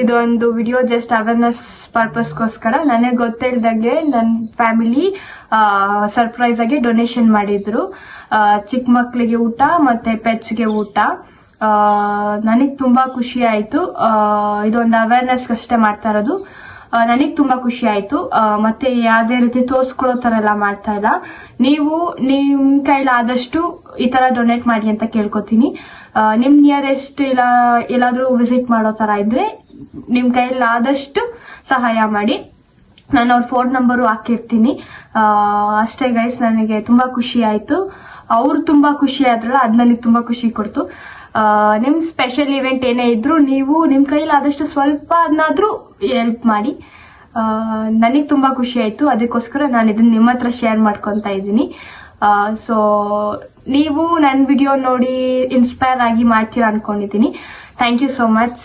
ಇದೊಂದು video just awareness ಪರ್ಪಸ್ಗೋಸ್ಕರ. ನನಗೆ ಗೊತ್ತಿಲ್ದಂಗೆ ನನ್ನ ಫ್ಯಾಮಿಲಿ ಸರ್ಪ್ರೈಸ್ ಆಗಿ ಡೊನೇಷನ್ ಮಾಡಿದ್ರು. ಚಿಕ್ಕ ಮಕ್ಕಳಿಗೆ ಊಟ ಮತ್ತೆ ಪೆಟ್ಸ್ಗೆ ಊಟ. ನನಗೆ ತುಂಬಾ ಖುಷಿ ಆಯ್ತು. ಇದೊಂದು ಅವೇರ್ನೆಸ್ ಅಷ್ಟೇ ಮಾಡ್ತಾ ಇರೋದು. ನನಗೆ ತುಂಬಾ ಖುಷಿ ಆಯ್ತು. ಮತ್ತೆ ಯಾವುದೇ ರೀತಿ ತೋರಿಸ್ಕೊಳ್ಳೋ ತರ ಎಲ್ಲ ಮಾಡ್ತಾ ಇಲ್ಲ. ನೀವು ನಿಮ್ ಕೈಲಾದಷ್ಟು ಈ ತರ ಡೊನೇಟ್ ಮಾಡಿ ಅಂತ ಕೇಳ್ಕೊತೀನಿ. ನಿಮ್ ನಿಯರೆಸ್ಟ್ ಎಲ್ಲಾದ್ರೂ ವಿಸಿಟ್ ಮಾಡೋ ತರ ಇದ್ರೆ ನಿಮ್ ಕೈಲಾದಷ್ಟು ಸಹಾಯ ಮಾಡಿ. ನಾನು ಅವ್ರ ಫೋನ್ ನಂಬರು ಹಾಕಿರ್ತೀನಿ. ಅಷ್ಟೇ ಗೈಸ್, ನನಗೆ ತುಂಬಾ ಖುಷಿ ಆಯ್ತು. ಅವ್ರು ತುಂಬಾ ಖುಷಿ ಆದ್ರಲ್ಲ, ಅದ್ ನನಗೆ ತುಂಬಾ ಖುಷಿ ಕೊಡ್ತು. ನಿಮ್ ಸ್ಪೆಷಲ್ ಇವೆಂಟ್ ಏನೇ ಇದ್ರು ನೀವು ನಿಮ್ ಕೈಲಾದಷ್ಟು ಸ್ವಲ್ಪ ಅದನ್ನಾದ್ರೂ ಹೆಲ್ಪ್ ಮಾಡಿ. ನನಗೆ ತುಂಬಾ ಖುಷಿ ಆಯ್ತು. ಅದಕ್ಕೋಸ್ಕರ ನಾನು ಇದನ್ನ ನಿಮ್ಮ ಹತ್ರ ಶೇರ್ ಮಾಡ್ಕೊತಾ ಇದ್ದೀನಿ. ಸೊ ನೀವು ನನ್ನ ವಿಡಿಯೋ ನೋಡಿ ಇನ್ಸ್ಪೈರ್ ಆಗಿ ಮಾಡ್ತೀರಾ ಅನ್ಕೊಂಡಿದ್ದೀನಿ. Thank you so much.